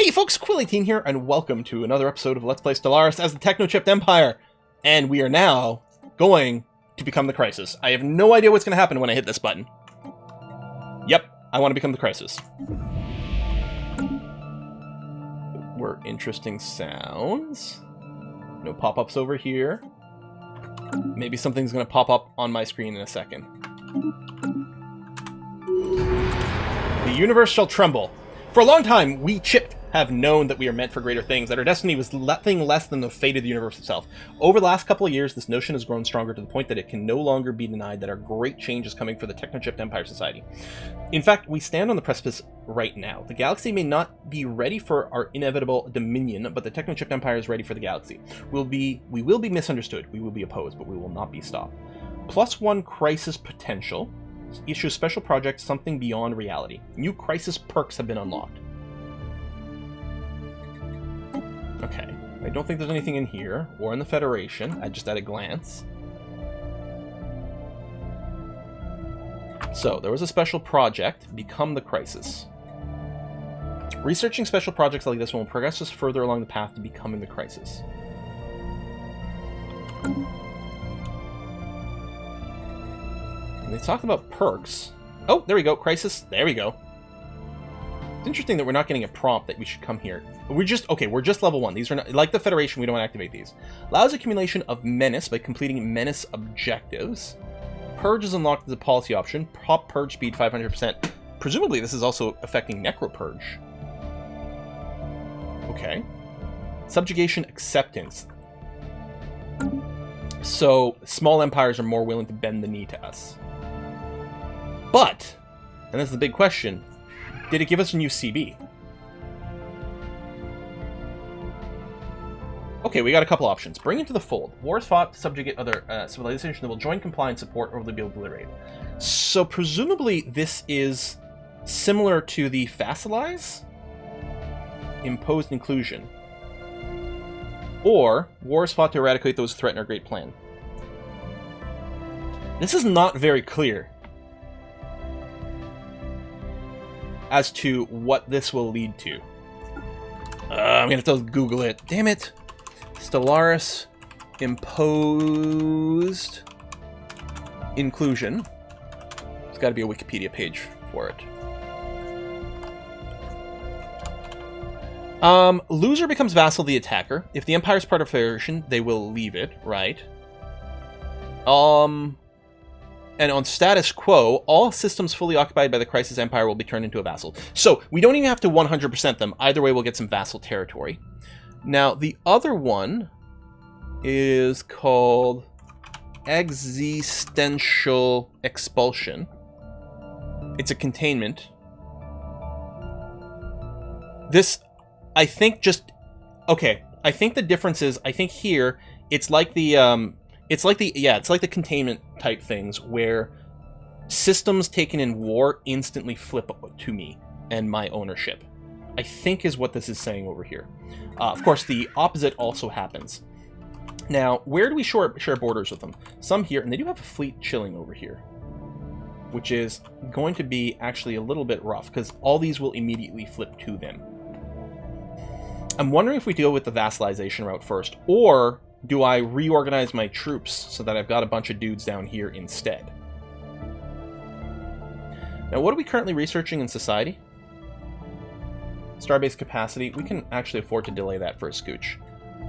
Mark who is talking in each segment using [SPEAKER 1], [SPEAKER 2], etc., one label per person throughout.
[SPEAKER 1] Hey folks, Quill18 here, and welcome to another episode of Let's Play Stellaris as the Technochip Empire. And we are now going to become the Crisis. I have no idea what's going to happen when I hit this button. Yep, I want to become the Crisis. Were interesting sounds. No pop-ups over here. Maybe something's going to pop up on my screen in a second. The universe shall tremble. For a long time, we chipped have known that we are meant for greater things, that our destiny was nothing less than the fate of the universe itself. Over the last couple of years, this notion has grown stronger to the point that it can no longer be denied that our great change is coming for the Technochip Empire Society. In fact, we stand on the precipice right now. The galaxy may not be ready for our inevitable dominion, but the Technochip Empire is ready for the galaxy. We will be misunderstood, we will be opposed, but we will not be stopped. +1 crisis potential. Issue special project, something beyond reality. New crisis perks have been unlocked. Okay, I don't think there's anything in here, or in the Federation, just at a glance. So, there was a special project, Become the Crisis. Researching special projects like this one will progress us further along the path to becoming the Crisis. And they talked about perks. Oh, there we go, Crisis, there we go. It's interesting that we're not getting a prompt that we should come here. We're just level 1. These are not, like the Federation, we don't want to activate these. Allows accumulation of Menace by completing Menace objectives. Purge is unlocked as a policy option. Pop Purge speed 500%. Presumably this is also affecting Necropurge. Okay. Subjugation acceptance. So, small empires are more willing to bend the knee to us. But, and this is the big question, did it give us a new CB? Okay, we got a couple options. Bring into the fold. Wars fought to subjugate other civilizations that will join, comply, and support, or will be obliterated. So presumably this is similar to the Vassalize? Imposed inclusion. Or, wars fought to eradicate those who threaten our great plan. This is not very clear as to what this will lead to. I'm gonna have to Google it. Damn it. Stellaris imposed inclusion. There's got to be a Wikipedia page for it. Loser becomes vassal of the attacker. If the Empire is part of a federation, they will leave it, right? And on status quo, all systems fully occupied by the Crisis Empire will be turned into a vassal. So, we don't even have to 100% them. Either way, we'll get some vassal territory. Now, the other one is called Existential Expulsion. It's a containment. This, I think just... Okay, I think the difference is, I think here, it's like the containment type things where systems taken in war instantly flip to me and my ownership. I think is what this is saying over here. Of course, the opposite also happens. Now, where do we share borders with them? Some here, and they do have a fleet chilling over here, which is going to be actually a little bit rough, because all these will immediately flip to them. I'm wondering if we deal with the vassalization route first, or do I reorganize my troops so that I've got a bunch of dudes down here instead? Now, what are we currently researching in society? Starbase capacity. We can actually afford to delay that for a scooch.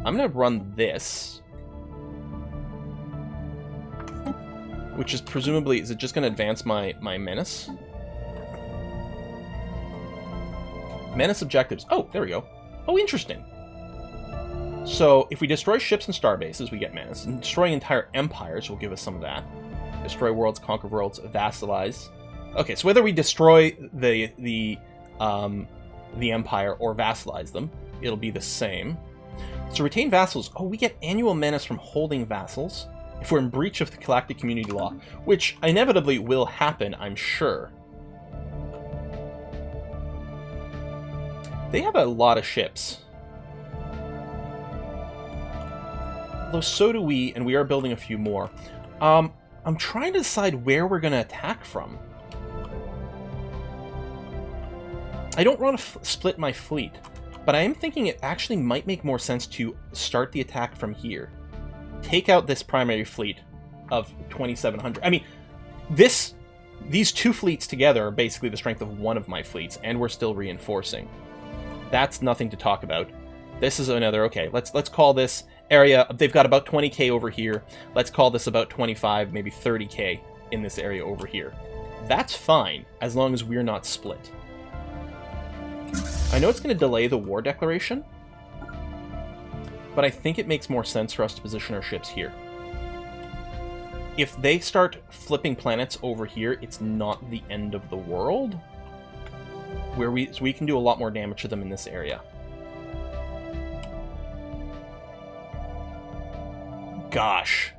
[SPEAKER 1] I'm going to run this. Which is presumably... Is it just going to advance my Menace? Menace objectives. Oh, there we go. Oh, interesting. So, if we destroy ships and starbases, we get Menace. And destroying entire empires will give us some of that. Destroy worlds, conquer worlds, vassalize. Okay, so whether we destroy the Empire or vassalize them, it'll be the same. So retain vassals. Oh, we get annual Menace from holding vassals if we're in breach of the Galactic Community Law, which inevitably will happen, I'm sure. They have a lot of ships. Although so do we, and we are building a few more. I'm trying to decide where we're going to attack from. I don't want to split my fleet. But I am thinking it actually might make more sense to start the attack from here. Take out this primary fleet of 2,700. I mean, these two fleets together are basically the strength of one of my fleets, and we're still reinforcing. That's nothing to talk about. This is another, okay, let's call this area, they've got about 20k over here. Let's call this about 25, maybe 30k in this area over here. That's fine, as long as we're not split. I know it's going to delay the war declaration, but I think it makes more sense for us to position our ships here. If they start flipping planets over here, it's not the end of the world. So we can do a lot more damage to them in this area. Gosh.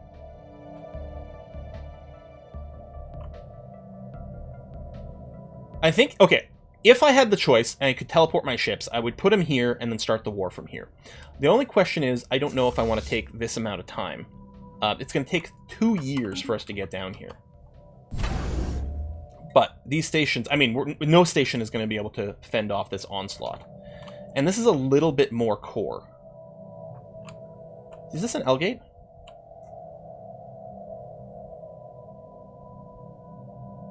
[SPEAKER 1] I think, okay, if I had the choice and I could teleport my ships, I would put them here and then start the war from here. The only question is, I don't know if I want to take this amount of time. It's going to take 2 years for us to get down here. But these stations, I mean, no station is going to be able to fend off this onslaught. And this is a little bit more core. Is this an Lgate?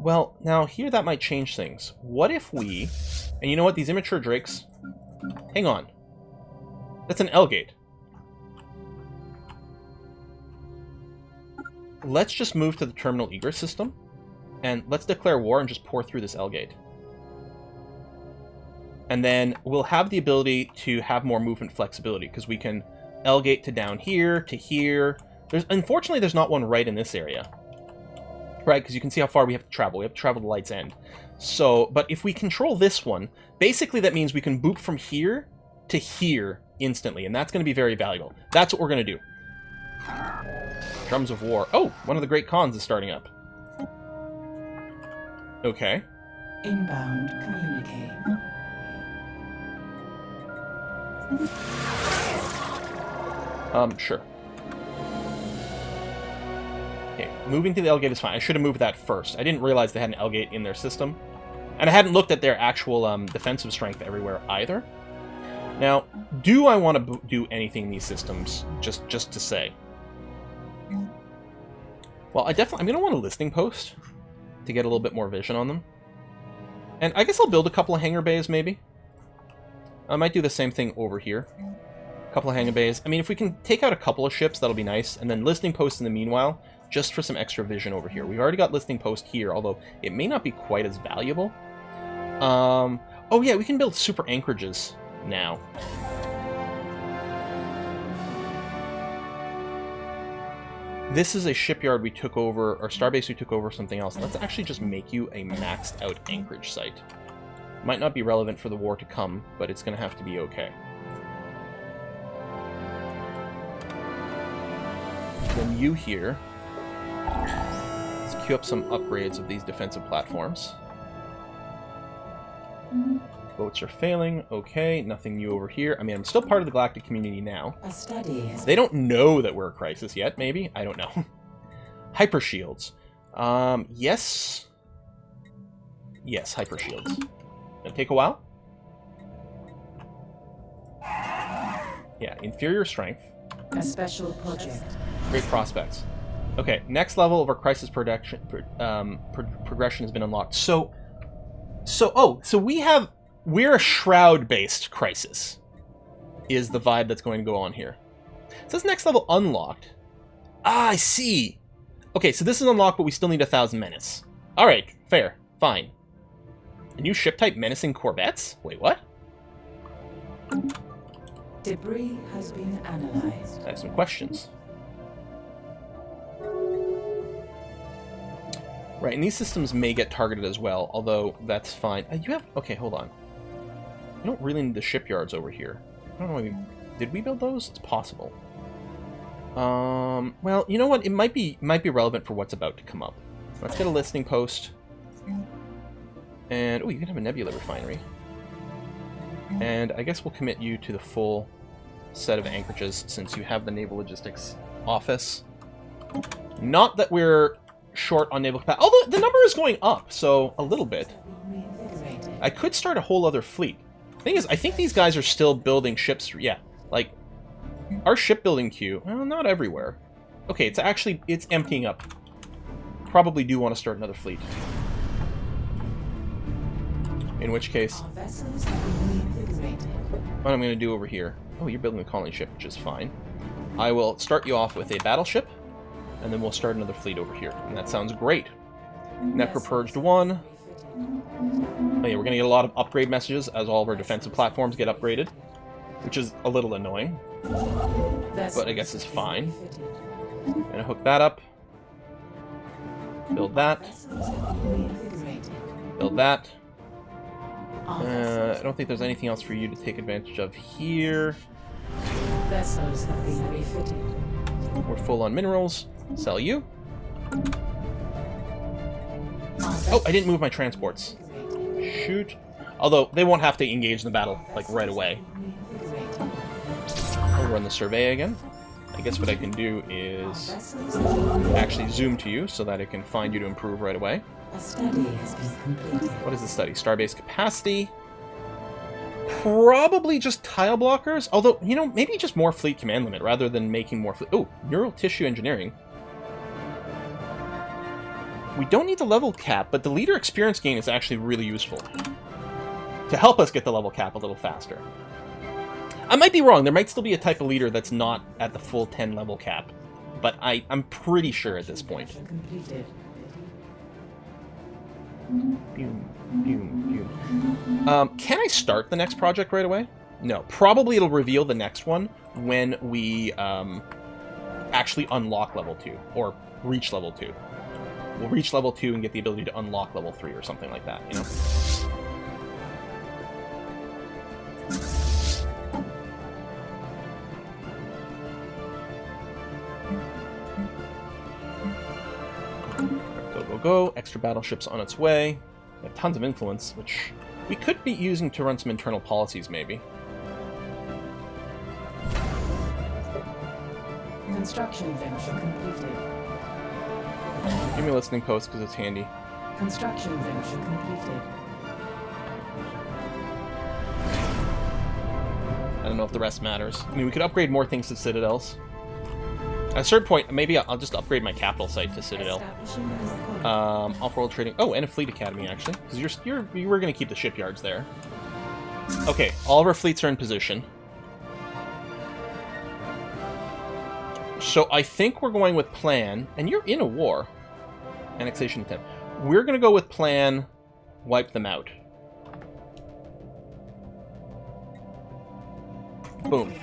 [SPEAKER 1] Well, now here that might change things. What if we... And you know what? These immature drakes... Hang on. That's an Lgate. Let's just move to the terminal egress system. And let's declare war and just pour through this Lgate. And then we'll have the ability to have more movement flexibility, because we can Lgate to down here, to here. Unfortunately, there's not one right in this area. Right, because you can see how far we have to travel. We have to travel to Light's End. So, but if we control this one, basically that means we can boop from here to here instantly, and that's going to be very valuable. That's what we're going to do. Drums of War. Oh, one of the Great Khans is starting up. Okay.
[SPEAKER 2] Inbound communicate.
[SPEAKER 1] Sure. Okay, moving to the Lgate is fine. I should have moved that first. I didn't realize they had an Lgate in their system. And I hadn't looked at their actual defensive strength everywhere either. Now, do I want to do anything in these systems? Just to say. Well, I'm going to want a listing post to get a little bit more vision on them. And I guess I'll build a couple of hangar bays, maybe. I might do the same thing over here. A couple of hangar bays. I mean, if we can take out a couple of ships, that'll be nice. And then listing posts in the meanwhile, just for some extra vision over here. We've already got listing post here, although it may not be quite as valuable. Oh yeah, we can build super anchorages now. This is a shipyard we took over, or starbase we took over something else. Let's actually just make you a maxed out anchorage site. Might not be relevant for the war to come, but it's going to have to be okay. Then you here. Let's queue up some upgrades of these defensive platforms. Boats are failing. Okay, nothing new over here. I mean, I'm still part of the galactic community now. They don't know that we're a crisis yet, maybe? I don't know. Hyper shields. Yes. Yes, hyper shields. Gonna take a while. Yeah, inferior strength.
[SPEAKER 2] A special project.
[SPEAKER 1] Great prospects. Okay, next level of our crisis progression has been unlocked. So we're a shroud-based crisis, is the vibe that's going to go on here. So this next level unlocked. Ah, I see. Okay, so this is unlocked, but we still need 1,000 menace. All right, fair, fine. A new ship type menacing corvettes? Wait, what?
[SPEAKER 2] Debris has been analyzed.
[SPEAKER 1] I have some questions. Right, and these systems may get targeted as well, although that's fine. You have... Okay, hold on. You don't really need the shipyards over here. I don't know, did we build those? It's possible. Well, you know what? It might be relevant for what's about to come up. Let's get a listing post. And, oh, you can have a nebula refinery. And I guess we'll commit you to the full set of anchorages since you have the Naval Logistics office. Not that we're short on naval capacity, although the number is going up, so a little bit. I could start a whole other fleet. Thing is, I think these guys are still building ships. Yeah, like our shipbuilding queue. Well, not everywhere. Okay, it's emptying up. Probably do want to start another fleet. In which case, what I'm going to do over here. Oh, you're building a colony ship, which is fine. I will start you off with a battleship, and then we'll start another fleet over here. And that sounds great. Necropurged 1. Oh yeah, we're going to get a lot of upgrade messages as all of our defensive platforms get upgraded, which is a little annoying, but I guess it's fine. Gonna hook that up. Build that. Build that. I don't think there's anything else for you to take advantage of here.
[SPEAKER 2] Vessels have been refitted.
[SPEAKER 1] We're full on minerals. Sell you. Oh, I didn't move my transports. Shoot. Although, they won't have to engage in the battle, like, right away. I'll run the survey again. I guess what I can do is actually zoom to you so that I can find you to improve right away.
[SPEAKER 2] A study has been completed.
[SPEAKER 1] What is the study? Starbase capacity. Probably just tile blockers. Although, you know, maybe just more fleet command limit rather than making more fleet. Oh, neural tissue engineering. We don't need the level cap, but the leader experience gain is actually really useful to help us get the level cap a little faster. I might be wrong. There might still be a type of leader that's not at the full 10 level cap, but I'm pretty sure at this point.
[SPEAKER 2] Completed.
[SPEAKER 1] Can I start the next project right away? No. Probably it'll reveal the next one when we actually unlock level 2, or reach level 2. We'll reach level 2 and get the ability to unlock level 3 or something like that, you know? Go, go, go. Extra battleships on its way. We have tons of influence, which we could be using to run some internal policies, maybe.
[SPEAKER 2] Construction venture completed.
[SPEAKER 1] Give me a listening post because it's handy.
[SPEAKER 2] Construction venture completed.
[SPEAKER 1] I don't know if the rest matters. I mean, we could upgrade more things to Citadels. At a certain point, maybe I'll just upgrade my capital site to Citadel. Off-world trading. Oh, and a fleet academy, actually. Because you were going to keep the shipyards there. Okay, all of our fleets are in position. So I think we're going with plan, and you're in a war. Annexation attempt. We're going to go with plan, wipe them out. Boom.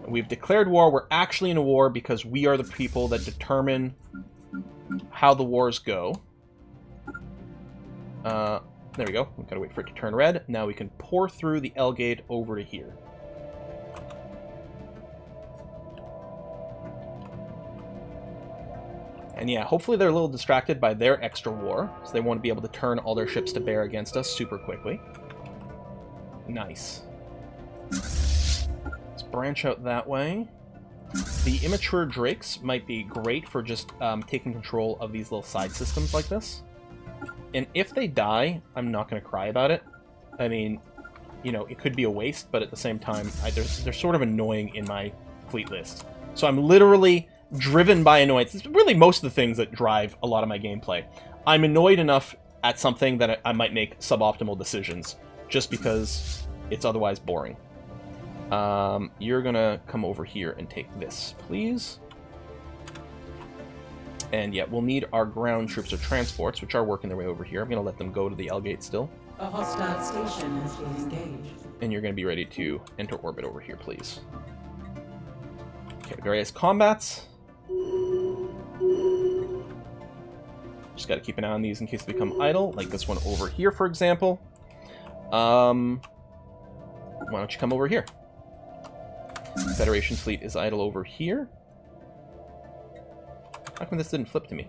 [SPEAKER 1] We've declared war. We're actually in a war because we are the people that determine how the wars go. There we go. We've got to wait for it to turn red. Now we can pour through the Lgate over to here. And yeah, hopefully they're a little distracted by their extra war, so they want to be able to turn all their ships to bear against us super quickly. Nice. Let's branch out that way. The immature drakes might be great for just taking control of these little side systems like this. And if they die, I'm not going to cry about it. I mean, you know, it could be a waste, but at the same time, they're sort of annoying in my fleet list. So I'm literally driven by annoyance. It's really most of the things that drive a lot of my gameplay. I'm annoyed enough at something that I might make suboptimal decisions, just because it's otherwise boring. You're gonna come over here and take this, please. And yeah, we'll need our ground troops or transports, which are working their way over here. I'm gonna let them go to the Lgate still.
[SPEAKER 2] A hostile station has been engaged.
[SPEAKER 1] And you're gonna be ready to enter orbit over here, please. Okay, various combats. Just gotta keep an eye on these in case they become idle, like this one over here, for example. Why don't you come over here? Federation fleet is idle over here. How come this didn't flip to me?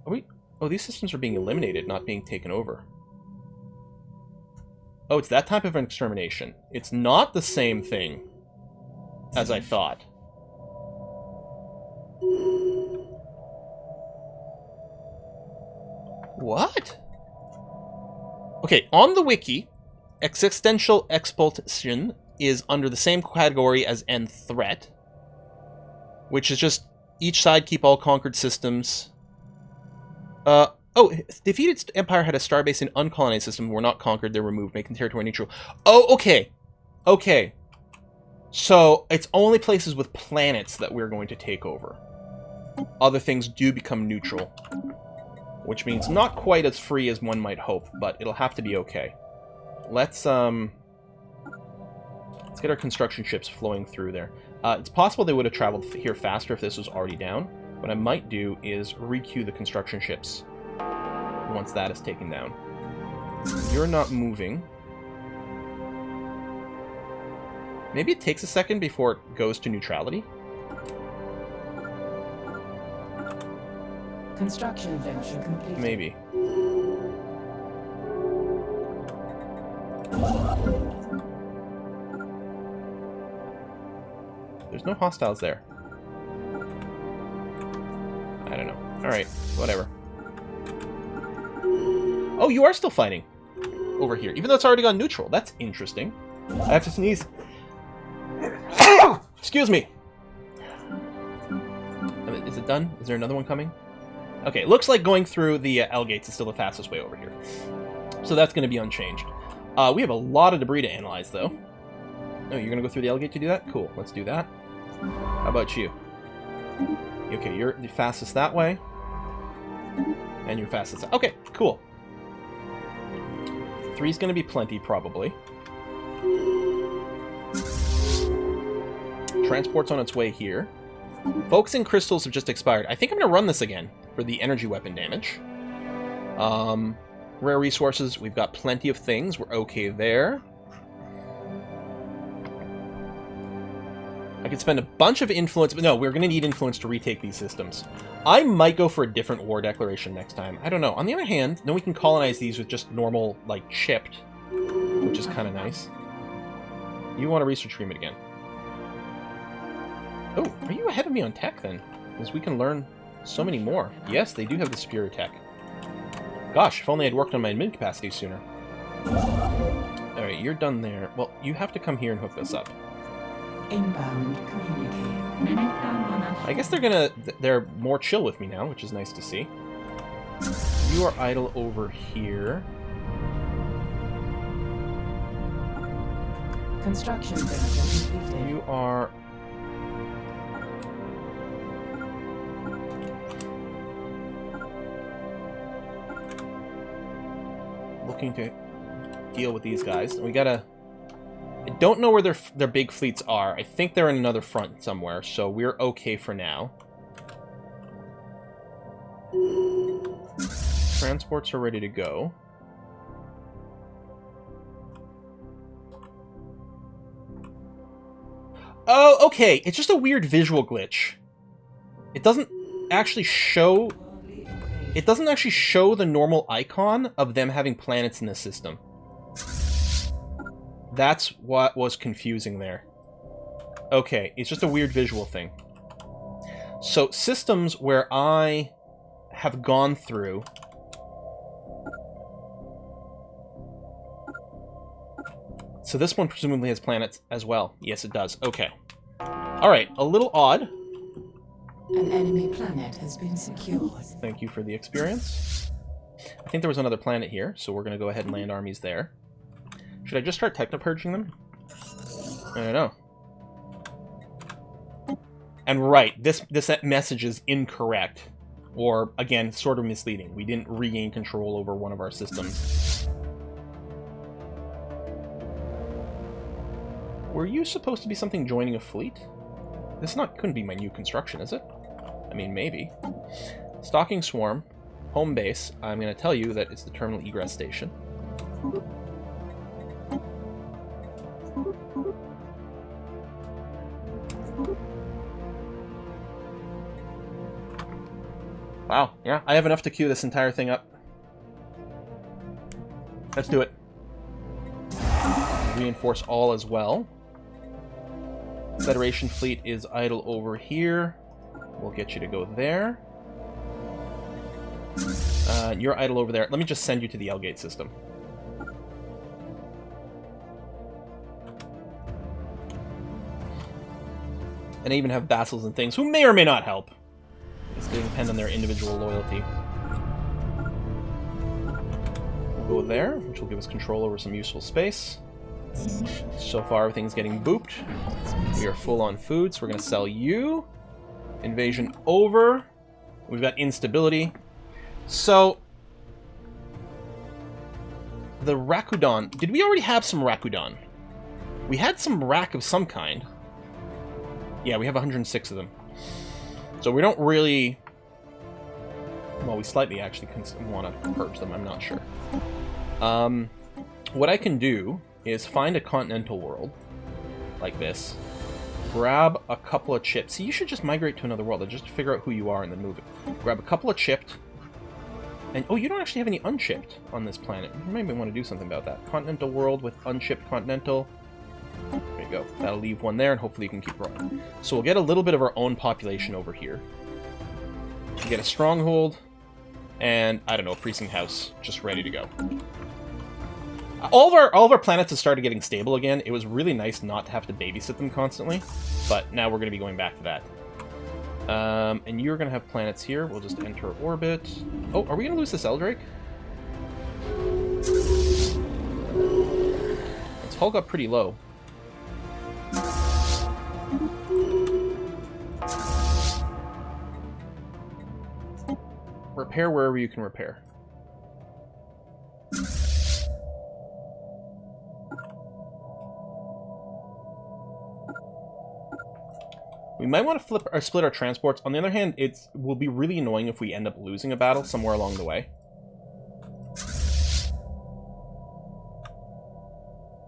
[SPEAKER 1] Are we? Oh, these systems are being eliminated, not being taken over. Oh, it's that type of extermination. It's not the same thing as I thought. What? Okay, on the wiki, existential expulsion is under the same category as end threat, which is just each side keep all conquered systems. Defeated empire had a starbase in uncolonized systems were not conquered, they're removed, making territory neutral. Oh, okay. Okay. So, it's only places with planets that we're going to take over. Other things do become neutral. Which means not quite as free as one might hope, but it'll have to be okay. Let's get our construction ships flowing through there. It's possible they would have traveled here faster if this was already down. What I might do is requeue the construction ships once that is taken down. You're not moving. Maybe it takes a second before it goes to neutrality.
[SPEAKER 2] Construction venture complete.
[SPEAKER 1] Maybe. There's no hostiles there. I don't know. Alright, whatever. Oh, you are still fighting over here, even though it's already gone neutral. That's interesting. I have to sneeze. Excuse me. Is it done? Is there another one coming? Okay, looks like going through the Lgates is still the fastest way over here. So that's going to be unchanged. We have a lot of debris to analyze, though. Oh, you're going to go through the Lgate to do that? Cool, let's do that. How about you? Okay, you're the fastest that way. And you're fastest... Okay, cool. 3's going to be plenty, probably. Transport's on its way here. Focusing crystals have just expired. I think I'm going to run this again for the energy weapon damage. Rare resources, we've got plenty of things. We're okay there. I could spend a bunch of influence, but no, we're going to need influence to retake these systems. I might go for a different war declaration next time. I don't know. On the other hand, then we can colonize these with just normal, like, chipped, which is kind of nice. You want to research remit again. Oh, are you ahead of me on tech, then? Because we can learn so many more. Yes, they do have the superior tech. Gosh, if only I'd worked on my admin capacity sooner. Alright, you're done there. Well, you have to come here and hook this up.
[SPEAKER 2] Inbound communique.
[SPEAKER 1] I guess they're more chill with me now, which is nice to see. You are idle over here.
[SPEAKER 2] Construction venture completed.
[SPEAKER 1] You are... looking to deal with these guys. We gotta... I don't know where their big fleets are. I think they're in another front somewhere, so we're okay for now. Transports are ready to go. Oh, okay. It's just a weird visual glitch. It doesn't actually show... It doesn't actually show the normal icon of them having planets in the system. That's what was confusing there. Okay, it's just a weird visual thing. So, systems where I have gone through... So this one presumably has planets as well. Yes, it does. Okay. Alright, a little odd.
[SPEAKER 2] An enemy planet has been secured.
[SPEAKER 1] Thank you for the experience. I think there was another planet here, so we're going to go ahead and land armies there. Should I just start techno-purging them? I don't know. And right, this message is incorrect. Or, again, sort of misleading. We didn't regain control over one of our systems. Were you supposed to be something joining a fleet? This couldn't be my new construction, is it? I mean, maybe. Stalking Swarm, home base. I'm going to tell you that it's the terminal egress station. Wow, yeah, I have enough to queue this entire thing up. Let's do it. Reinforce all as well. Federation fleet is idle over here. We'll get you to go there. You're idle over there. Let me just send you to the Lgate System. And I even have vassals and things who may or may not help. It's going to depend on their individual loyalty. We'll go there, which will give us control over some useful space. So far, everything's getting booped. We are full on food, so we're going to sell you. Invasion over. We've got instability. So, the Rakudon. Did we already have some Rakudon? We had some Rak of some kind. Yeah, we have 106 of them. So we don't really... Well, we slightly actually want to purge them, I'm not sure. What I can do is find a continental world, like this. Grab a couple of chips. See, you should just migrate to another world, and just figure out who you are and then move it. Grab a couple of chipped. And, oh, you don't actually have any unchipped on this planet. You maybe want to do something about that. Continental world with unchipped continental. There you go. That'll leave one there, and hopefully you can keep growing. So we'll get a little bit of our own population over here. We'll get a stronghold, and, I don't know, a precinct house just ready to go. All of our planets have started getting stable again. It was really nice not to have to babysit them constantly, but now we're going to be going back to that. And you're going to have planets here. We'll just enter orbit. Oh, are we going to lose this Eldrake? Its hull got pretty low. Repair wherever you can repair. We might want to flip or split our transports. On the other hand, it will be really annoying if we end up losing a battle somewhere along the way.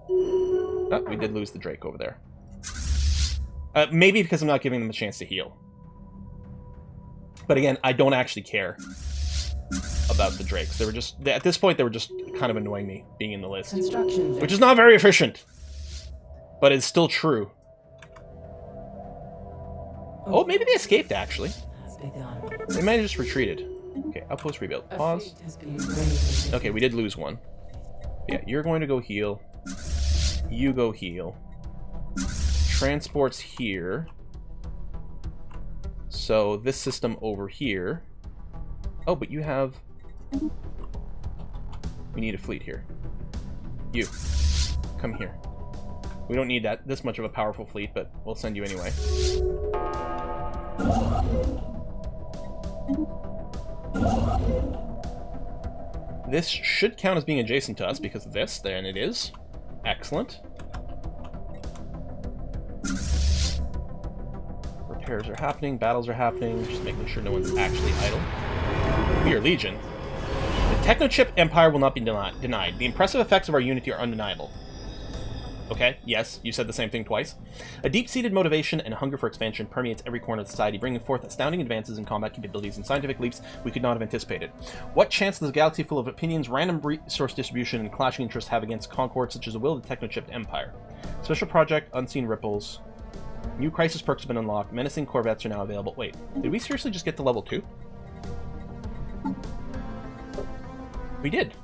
[SPEAKER 1] Oh, we did lose the Drake over there. Maybe because I'm not giving them a chance to heal. But again, I don't actually care about the Drakes. They were just, at this point, they were just kind of annoying me being in the list. Which is not very efficient. But it's still true. Oh, maybe they escaped, actually. They might have just retreated. Okay, outpost rebuild. Pause. Okay, we did lose one. Yeah, you're going to go heal. You go heal. Transport's here. So, this system over here... Oh, but you have... We need a fleet here. You. Come here. We don't need this much of a powerful fleet, but we'll send you anyway. This should count as being adjacent to us because of this, then it is. Excellent. Repairs are happening, battles are happening, just making sure no one's actually idle. We are Legion. The Technochip Empire will not be denied. The impressive effects of our unity are undeniable. Okay, yes, you said the same thing twice. A deep-seated motivation and hunger for expansion permeates every corner of society, bringing forth astounding advances in combat capabilities and scientific leaps we could not have anticipated. What chance does a galaxy full of opinions, random resource distribution, and clashing interests have against concord such as the will of the Technochip Empire? Special project, Unseen Ripples. New crisis perks have been unlocked. Menacing Corvettes are now available. Wait, did we seriously just get to level 2? We did.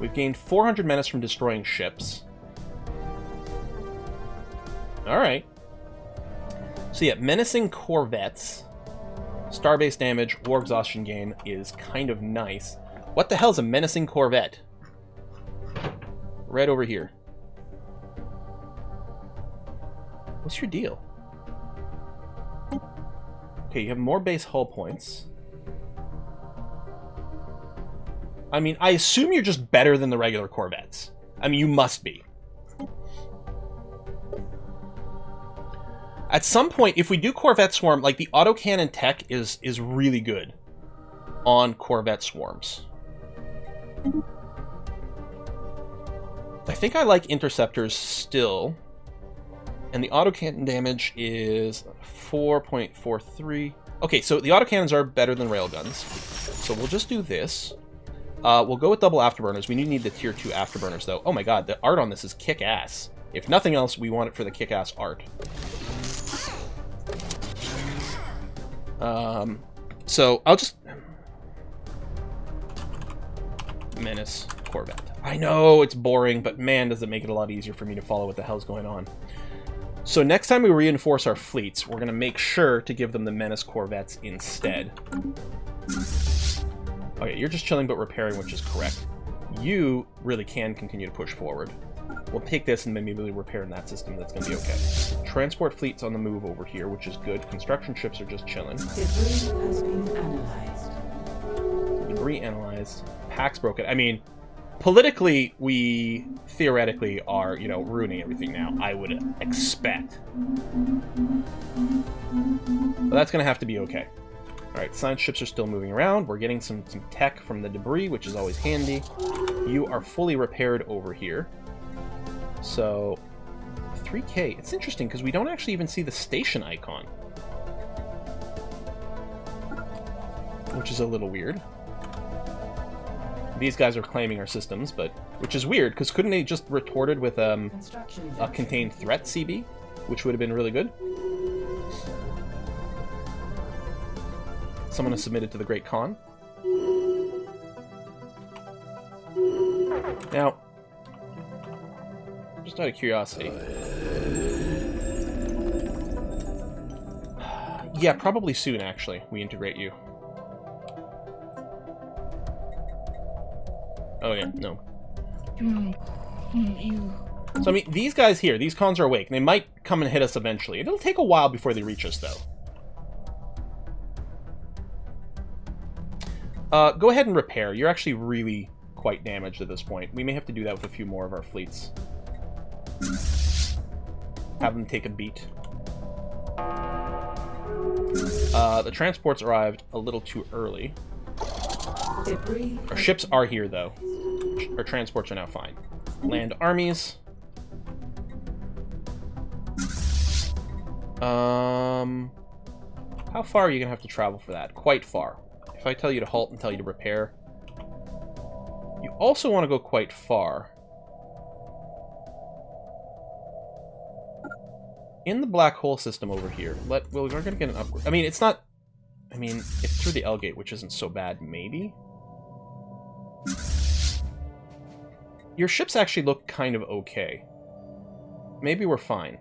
[SPEAKER 1] We've gained 400 menace from destroying ships. Alright. So yeah, menacing corvettes, starbase damage, war exhaustion gain is kind of nice. What the hell's a menacing corvette? Right over here. What's your deal? Okay, you have more base hull points. I mean, I assume you're just better than the regular Corvettes. I mean, you must be. At some point, if we do Corvette Swarm, like, the autocannon tech is really good on Corvette Swarms. I think I like Interceptors still. And the autocannon damage is 4.43. Okay, so the autocannons are better than railguns. So we'll just do this. We'll go with double afterburners. We need the tier 2 afterburners, though. Oh my god, the art on this is kick-ass. If nothing else, we want it for the kick-ass art. So I'll just... Menace Corvette. I know it's boring, but man, does it make it a lot easier for me to follow what the hell's going on. So next time we reinforce our fleets, we're going to make sure to give them the Menace Corvettes instead. Okay, you're just chilling but repairing, which is correct. You really can continue to push forward. We'll take this and maybe really repair in that system. That's going to be okay. Transport fleet's on the move over here, which is good. Construction ships are just chilling.
[SPEAKER 2] Debris has been analyzed.
[SPEAKER 1] Debris analyzed. Packs broken. I mean, politically, we theoretically are, you know, ruining everything now, I would expect. But that's going to have to be okay. Alright, science ships are still moving around. We're getting some tech from the debris, which is always handy. You are fully repaired over here. So, 3K. It's interesting because we don't actually even see the station icon. Which is a little weird. These guys are claiming our systems, but which is weird because couldn't they just retorted with a contained threat CB, which would have been really good. Someone has submitted to the Great Khan. Now, just out of curiosity. Yeah, probably soon, actually, we integrate you. Oh, yeah, no. So, I mean, these guys here, these cons are awake. They might come and hit us eventually. It'll take a while before they reach us, though. Go ahead and repair. You're actually really quite damaged at this point. We may have to do that with a few more of our fleets. Have them take a beat. The transports arrived a little too early. Our ships are here, though. Our transports are now fine. Land armies. How far are you gonna have to travel for that? Quite far. If I tell you to halt and tell you to repair. You also want to go quite far. In the black hole system over here, well, we're going to get an upgrade. I mean, it's not... I mean, it's through the Lgate, which isn't so bad, maybe? Your ships actually look kind of okay. Maybe we're fine.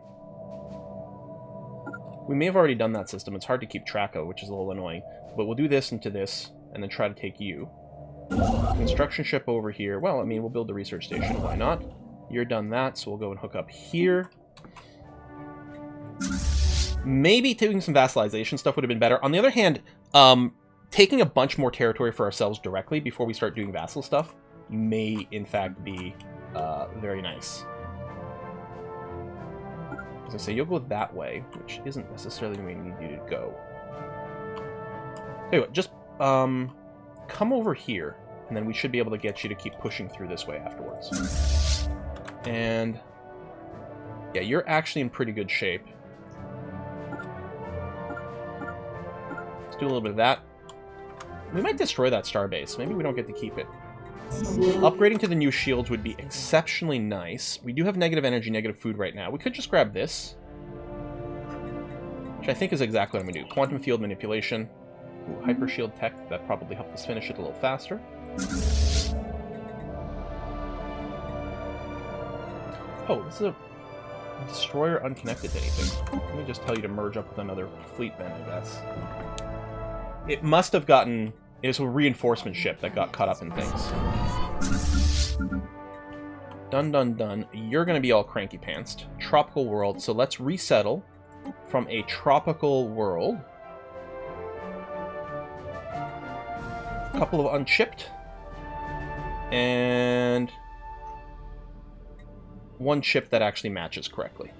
[SPEAKER 1] We may have already done that system. It's hard to keep track of, which is a little annoying. But we'll do this into this, and then try to take you. Construction ship over here. Well, I mean, we'll build the research station. Why not? You're done that, so we'll go and hook up here. Maybe taking some vassalization stuff would have been better. On the other hand, taking a bunch more territory for ourselves directly before we start doing vassal stuff may, in fact, be very nice. As I say, you'll go that way, which isn't necessarily where we need you to go. Tell you what, just come over here, and then we should be able to get you to keep pushing through this way afterwards. And yeah, you're actually in pretty good shape. Let's do a little bit of that. We might destroy that starbase. Maybe we don't get to keep it. Upgrading to the new shields would be exceptionally nice. We do have negative energy, negative food right now. We could just grab this, which I think is exactly what I'm going to do. Quantum field manipulation. Ooh, hyper shield tech. That probably helped us finish it a little faster. Oh, this is a destroyer unconnected to anything. Let me just tell you to merge up with another fleet then, I guess. It must have gotten... It's a reinforcement ship that got caught up in things. Dun dun dun. You're going to be all cranky pantsed. Tropical world. So let's resettle from a tropical world. A couple of unchipped. And one chip that actually matches correctly.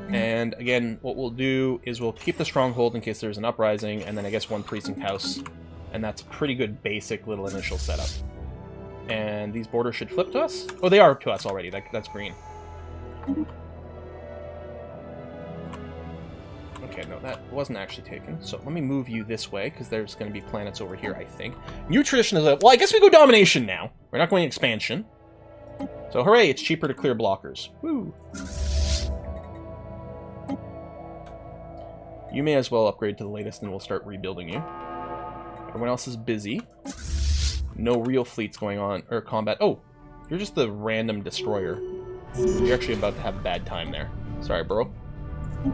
[SPEAKER 1] And again, what we'll do is we'll keep the stronghold in case there's an uprising, and then I guess one precinct house. And that's a pretty good basic little initial setup. And these borders should flip to us? Oh, they are to us already. That's green. Okay, no, that wasn't actually taken. So let me move you this way, because there's going to be planets over here, I think. New tradition is a... Well, I guess we go domination now. We're not going expansion. So hooray, it's cheaper to clear blockers. Woo! You may as well upgrade to the latest and we'll start rebuilding you. Everyone else is busy. No real fleets going on, or combat. Oh, you're just the random destroyer. You're actually about to have a bad time there. Sorry, bro.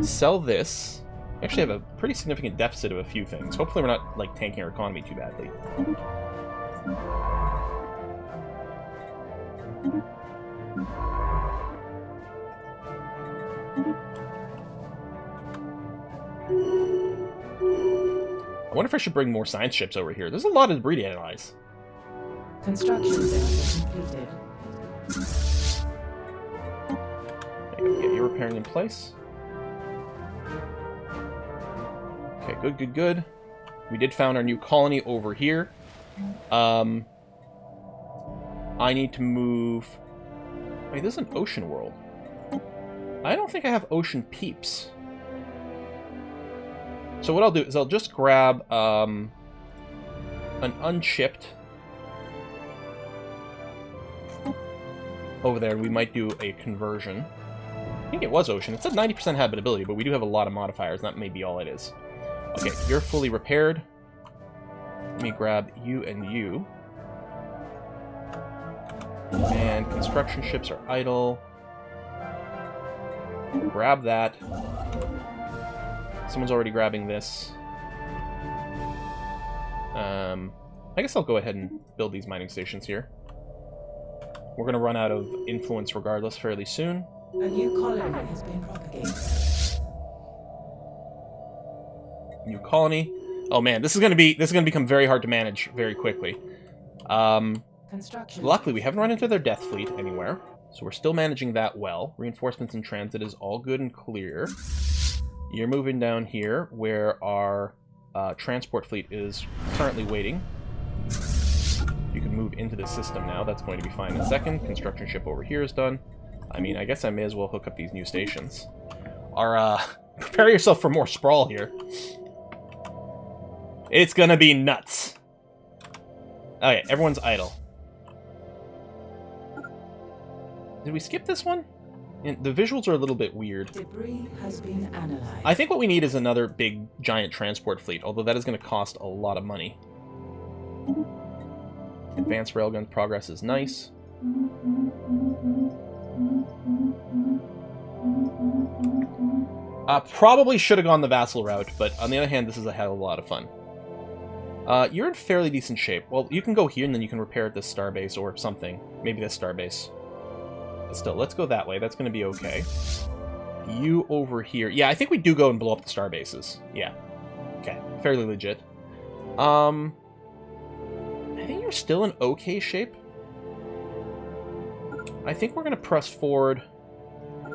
[SPEAKER 1] Sell this. We actually have a pretty significant deficit of a few things. Hopefully we're not, like, tanking our economy too badly. I wonder if I should bring more science ships over here. There's a lot of debris to analyze.
[SPEAKER 2] Construction phase completed.
[SPEAKER 1] Get you repairing in place. Okay, good, good, good. We did found our new colony over here. I need to move... Wait, this is an ocean world. I don't think I have ocean peeps. So what I'll do is I'll just grab an unchipped over there. We might do a conversion. I think it was ocean. It said 90% habitability, but we do have a lot of modifiers. That may be all it is. Okay, you're fully repaired. Let me grab you and you. And construction ships are idle. Grab that. Someone's already grabbing this. I guess I'll go ahead and build these mining stations here. We're going to run out of influence regardless fairly soon.
[SPEAKER 2] A new colony has been propagated.
[SPEAKER 1] New colony. Oh man, this is going to become very hard to manage very quickly.
[SPEAKER 2] Construction.
[SPEAKER 1] Luckily, we haven't run into their death fleet anywhere, so we're still managing that well. Reinforcements in transit is all good and clear. You're moving down here, where our transport fleet is currently waiting. You can move into the system now. That's going to be fine in a second. Construction ship over here is done. I mean, I guess I may as well hook up these new stations. Prepare yourself for more sprawl here. It's gonna be nuts. Okay, everyone's idle. Did we skip this one? The visuals are a little bit weird.
[SPEAKER 2] Debris has been analyzed.
[SPEAKER 1] I think what we need is another big, giant transport fleet, although that is going to cost a lot of money. Advanced railgun progress is nice. Probably should have gone the vassal route, but on the other hand, this is a hell of a lot of fun. You're in fairly decent shape. Well, you can go here, and then you can repair at this starbase or something. Maybe this starbase. But still, let's go that way. That's going to be okay. You over here. Yeah, I think we do go and blow up the starbases. Yeah. Okay. Fairly legit. I think you're still in okay shape. I think we're going to press forward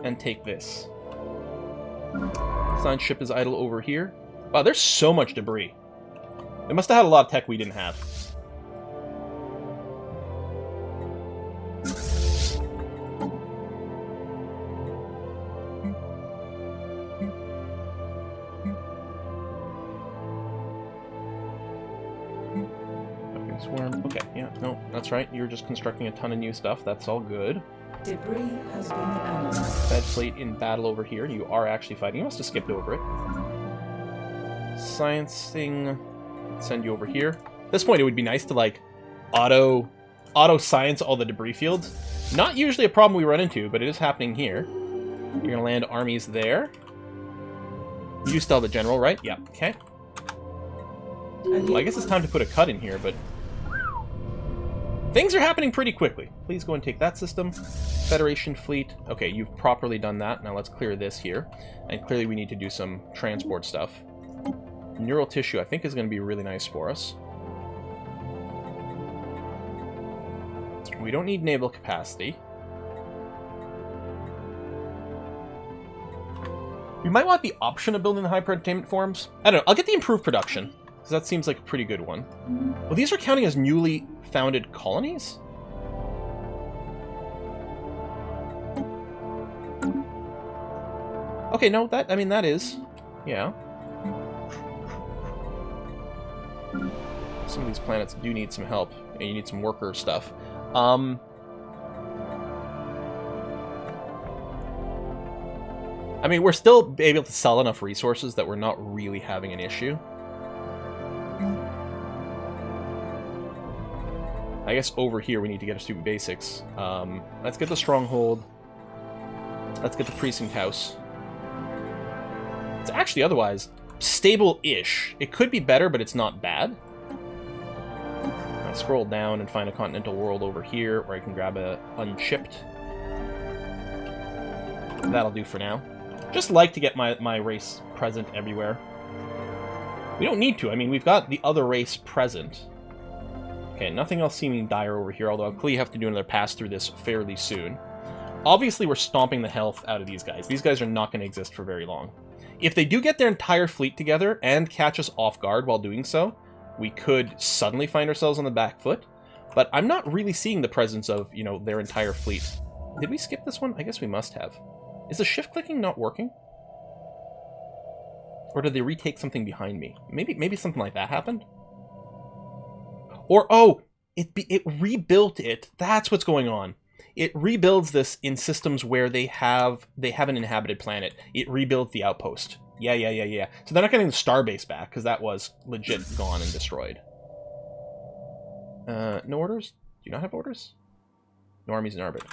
[SPEAKER 1] and take this. Science ship is idle over here. Wow, there's so much debris. They must have had a lot of tech we didn't have. Okay, yeah, no, that's right. You're just constructing a ton of new stuff. That's all good.
[SPEAKER 2] Debris has been analyzed.
[SPEAKER 1] Fed fleet in battle over here. You are actually fighting. You must have skipped over it. Sciencing. Send you over here. At this point, it would be nice to, like, auto science all the debris fields. Not usually a problem we run into, but it is happening here. You're going to land armies there. You still have the general, right? Yeah, okay. Well, I guess it's time to put a cut in here, but... things are happening pretty quickly. Please go and take that system. Federation fleet. Okay, you've properly done that. Now let's clear this here. And clearly we need to do some transport stuff. Neural tissue, I think, is going to be really nice for us. We don't need naval capacity. We might want the option of building the hyper-entertainment forms. I don't know. I'll get the improved production, because that seems like a pretty good one. Well, these are counting as newly founded colonies? Okay, no, that, I mean, that is. Yeah. Some of these planets do need some help, and you need some worker stuff. I mean, we're still able to sell enough resources that we're not really having an issue. I guess over here we need to get our stupid basics. Let's get the stronghold. Let's get the precinct house. It's actually otherwise stable-ish. It could be better, but it's not bad. I scroll down and find a continental world over here where I can grab a unchipped. That'll do for now. Just like to get my race present everywhere. We don't need to. I mean, we've got the other race present. Okay, nothing else seeming dire over here, although I'll clearly have to do another pass through this fairly soon. Obviously, we're stomping the health out of these guys. These guys are not going to exist for very long. If they do get their entire fleet together and catch us off guard while doing so, we could suddenly find ourselves on the back foot. But I'm not really seeing the presence of, you know, their entire fleet. Did we skip this one? I guess we must have. Is the shift clicking not working? Or did they retake something behind me? Maybe something like that happened? Or, oh, it rebuilt it. That's what's going on. It rebuilds this in systems where they have an inhabited planet. It rebuilds the outpost. Yeah. So they're not getting the starbase back, because that was legit gone and destroyed. No orders? Do you not have orders? No armies in orbit.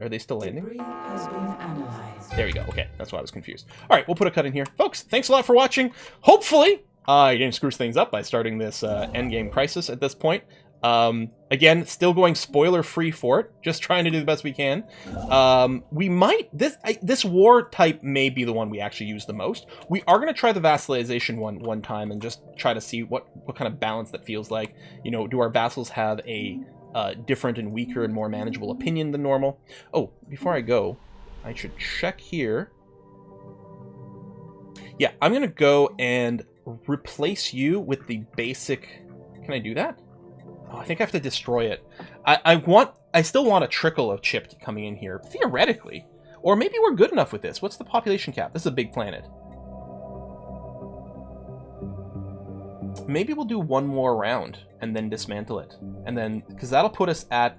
[SPEAKER 1] Are they still landing?
[SPEAKER 2] Debris has been analyzed.
[SPEAKER 1] There we go. Okay, that's why I was confused. All right, we'll put a cut in here. Folks, thanks a lot for watching. Hopefully, I didn't screw things up by starting this endgame crisis at this point. Again, still going spoiler-free for it. Just trying to do the best we can. We might... This war type may be the one we actually use the most. We are going to try the vassalization one time and just try to see what kind of balance that feels like. You know, do our vassals have a different and weaker and more manageable opinion than normal? Oh, before I go, I should check here. Yeah, I'm going to go and replace you with the basic... Can I do that? Oh, I think I have to destroy it. I still want a trickle of chipped coming in here, theoretically. Or maybe we're good enough with this. What's the population cap? This is a big planet. Maybe we'll do one more round and then dismantle it. And then, because that'll put us at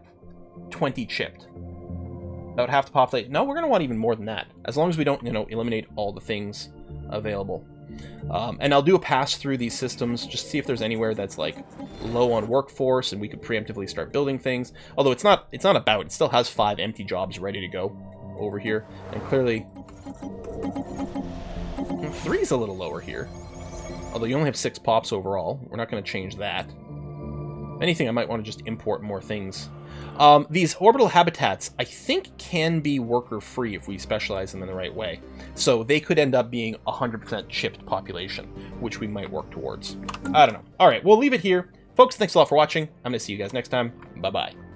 [SPEAKER 1] 20 chipped. That would have to populate. No, we're going to want even more than that. As long as we don't, you know, eliminate all the things available. And I'll do a pass through these systems, just to see if there's anywhere that's like low on workforce and we could preemptively start building things. Although it's not about, it still has 5 empty jobs ready to go over here. And clearly 3 is a little lower here. Although you only have 6 pops overall. We're not going to change that. If anything, I might want to just import more things. These orbital habitats, I think, can be worker-free if we specialize them in the right way. So they could end up being 100% chipped population, which we might work towards. I don't know. All right, we'll leave it here. Folks, thanks a lot for watching. I'm going to see you guys next time. Bye-bye.